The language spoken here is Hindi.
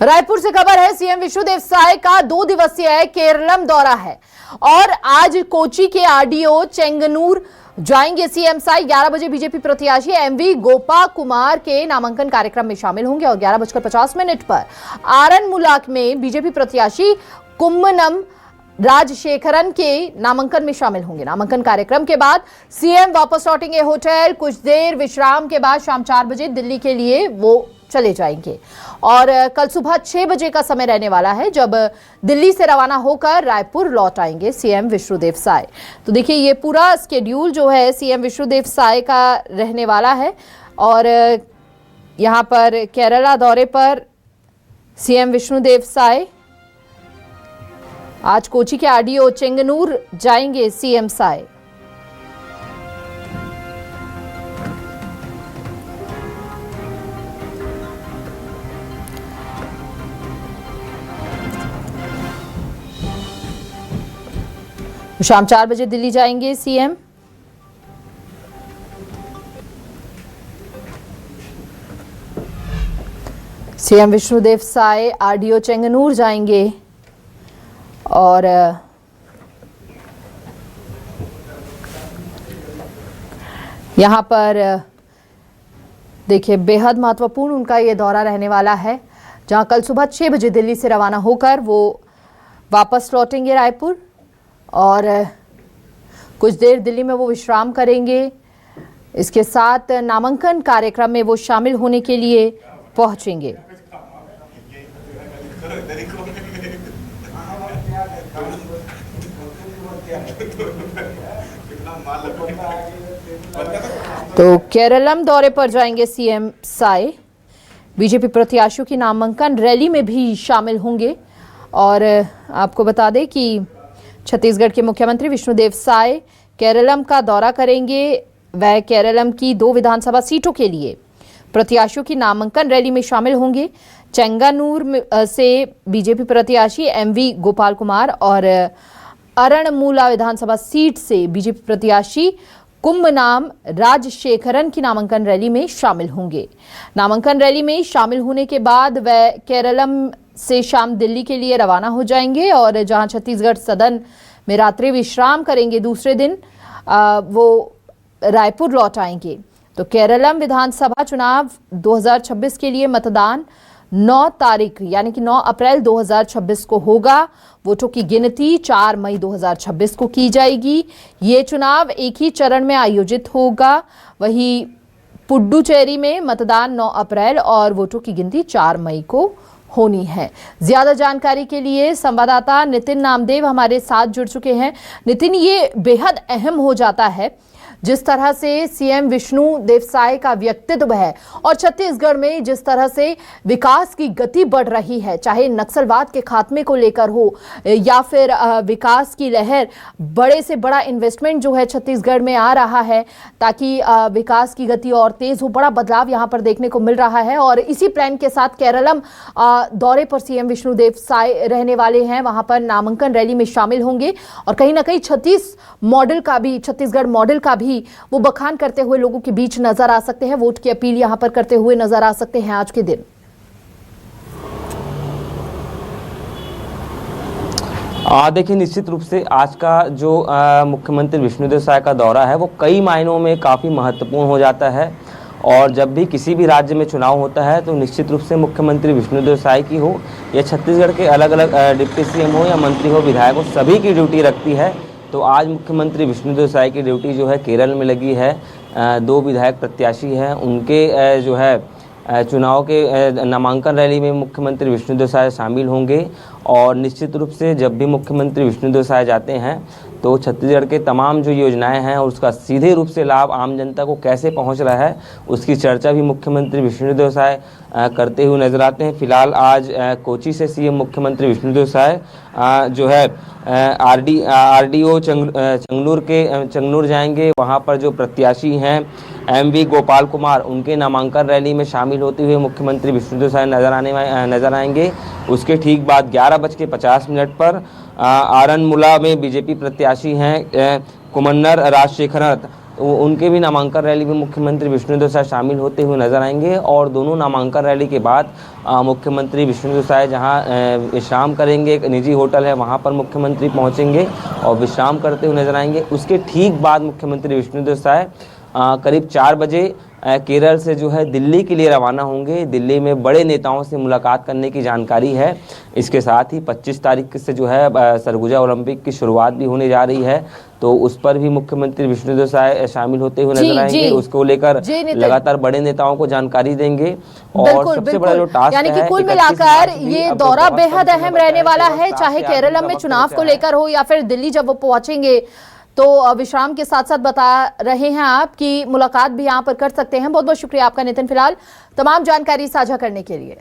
रायपुर से खबर है, सीएम विष्णुदेव साय का 2 दिवसीय केरलम दौरा है और आज कोची के आरडीओ चेंगनूर जाएंगे सीएम साय। 11 बजे बीजेपी प्रत्याशी एमवी गोपा कुमार के नामांकन कार्यक्रम में शामिल होंगे और 11:50 पर आरनमुला में बीजेपी प्रत्याशी कुम्मनम राजशेखरन के नामांकन में शामिल होंगे। नामांकन कार्यक्रम के बाद सीएम वापस लौटेंगे होटल। कुछ देर विश्राम के बाद शाम 4 बजे दिल्ली के लिए वो चले जाएंगे और कल सुबह 6 बजे का समय रहने वाला है जब दिल्ली से रवाना होकर रायपुर लौट आएंगे सीएम विष्णुदेव साय। तो देखिए, ये पूरा स्केड्यूल जो है सीएम विष्णुदेव साय का रहने वाला है और यहाँ पर केरला दौरे पर सीएम विष्णुदेव साय आज कोची के आरडीओ चेंगनूर जाएंगे सीएम साय। शाम 4 बजे दिल्ली जाएंगे सीएम। सीएम विष्णुदेव साय आरडीओ चेंगनूर जाएंगे और यहां पर देखिए, बेहद महत्वपूर्ण उनका ये दौरा रहने वाला है, जहां कल सुबह 6 बजे दिल्ली से रवाना होकर वो वापस लौटेंगे रायपुर और कुछ देर दिल्ली में वो विश्राम करेंगे। इसके साथ नामांकन कार्यक्रम में वो शामिल होने के लिए पहुंचेंगे। तो केरलम दौरे पर जाएंगे सीएम साय। बीजेपी प्रत्याशियों की नामांकन रैली में भी शामिल होंगे और आपको बता दें कि छत्तीसगढ़ के मुख्यमंत्री विष्णुदेव साय केरलम का दौरा करेंगे। वह केरलम की 2 विधानसभा सीटों के लिए प्रत्याशियों की नामांकन रैली में शामिल होंगे। चेंगानूर से बीजेपी प्रत्याशी एमवी गोपाल कुमार और अरणमुला विधानसभा सीट से बीजेपी प्रत्याशी कुम्मनाम राजशेखरन की नामांकन रैली में शामिल होंगे। नामांकन रैली में शामिल होने के बाद वह केरलम से शाम दिल्ली के लिए रवाना हो जाएंगे और जहां छत्तीसगढ़ सदन में रात्रि विश्राम करेंगे, दूसरे दिन वो रायपुर लौट आएंगे। तो केरलम विधानसभा चुनाव 2026 के लिए मतदान 9 तारीख यानी कि 9 अप्रैल 2026 को होगा। वोटों की गिनती 4 मई 2026 को की जाएगी। ये चुनाव एक ही चरण में आयोजित होगा। वहीं पुडुचेरी में मतदान 9 अप्रैल और वोटों की गिनती 4 मई को होनी है। ज्यादा जानकारी के लिए संवाददाता नितिन नामदेव हमारे साथ जुड़ चुके हैं। नितिन, ये बेहद अहम हो जाता है जिस तरह से सीएम विष्णुदेव साय का व्यक्तित्व है और छत्तीसगढ़ में जिस तरह से विकास की गति बढ़ रही है, चाहे नक्सलवाद के खात्मे को लेकर हो या फिर विकास की लहर, बड़े से बड़ा इन्वेस्टमेंट जो है छत्तीसगढ़ में आ रहा है ताकि विकास की गति और तेज हो। बड़ा बदलाव यहां पर देखने को मिल रहा है और इसी प्लान के साथ केरलम दौरे पर सीएम विष्णुदेव साय रहने वाले हैं। वहां पर नामांकन रैली में शामिल होंगे और कहीं ना कहीं छत्तीसगढ़ मॉडल का भी वो बखान करते हुए लोगों के बीच नजर आ सकते हैं। वोट की अपील यहां पर करते हुए नजर आ सकते हैं आज के दिन। देखिए, निश्चित रूप से आज का जो मुख्यमंत्री विष्णुदेव साय का दौरा है वो कई मायनों में काफ़ी महत्वपूर्ण हो जाता है और जब भी किसी भी राज्य में चुनाव होता है तो निश्चित रूप से मुख्यमंत्री विष्णुदेव साय की हो या छत्तीसगढ़ के अलग अलग डिप्टी सीएम हो या मंत्री हो, विधायक हो, सभी की ड्यूटी रखती है। तो आज मुख्यमंत्री विष्णुदेव साय की ड्यूटी जो है केरल में लगी है। 2 विधायक प्रत्याशी हैं, उनके जो है चुनाव के नामांकन रैली में मुख्यमंत्री विष्णुदेव साय शामिल होंगे और निश्चित रूप से जब भी मुख्यमंत्री विष्णुदेव साय जाते हैं तो छत्तीसगढ़ के तमाम जो योजनाएं हैं और उसका सीधे रूप से लाभ आम जनता को कैसे पहुंच रहा है उसकी चर्चा भी मुख्यमंत्री विष्णुदेव साय करते हुए नजर आते हैं। फिलहाल आज कोची से सीएम मुख्यमंत्री विष्णुदेव साय जो है आरडीओ चेंगनूर जाएंगे। वहां पर जो प्रत्याशी हैं एमवी गोपाल कुमार, उनके नामांकन रैली में शामिल होते हुए मुख्यमंत्री विष्णुदेव साय नजर आएंगे। उसके ठीक बाद 11:50 पर आरनमुला में बीजेपी प्रत्याशी हैं कुम्मनर राजशेखरन, उनके भी नामांकन रैली में मुख्यमंत्री विष्णुदेव साय शामिल होते हुए नजर आएंगे। और दोनों नामांकन रैली के बाद मुख्यमंत्री विष्णुदेव साय जहां विश्राम करेंगे, एक निजी होटल है वहां पर मुख्यमंत्री पहुंचेंगे और विश्राम करते हुए नजर आएंगे। उसके ठीक बाद मुख्यमंत्री विष्णुदेव साय करीब 4 बजे केरल से जो है दिल्ली के लिए रवाना होंगे। दिल्ली में बड़े नेताओं से मुलाकात करने की जानकारी है। इसके साथ ही 25 तारीख से जो है सरगुजा ओलंपिक की शुरुआत भी होने जा रही है, तो उस पर भी मुख्यमंत्री विष्णुदेव साय शामिल होते हुए नजर आएंगे। उसको लेकर लगातार बड़े नेताओं को जानकारी देंगे। और सबसे बड़ा जो टास्क यानी कि कुल मिलाकर ये दौरा बेहद अहम रहने वाला है, चाहे केरलम में चुनाव को लेकर हो या फिर दिल्ली जब वो पहुंचेंगे। तो विश्राम के साथ साथ बता रहे हैं आप कि मुलाकात भी यहां पर कर सकते हैं। बहुत बहुत शुक्रिया आपका नितिन, फिलहाल तमाम जानकारी साझा करने के लिए।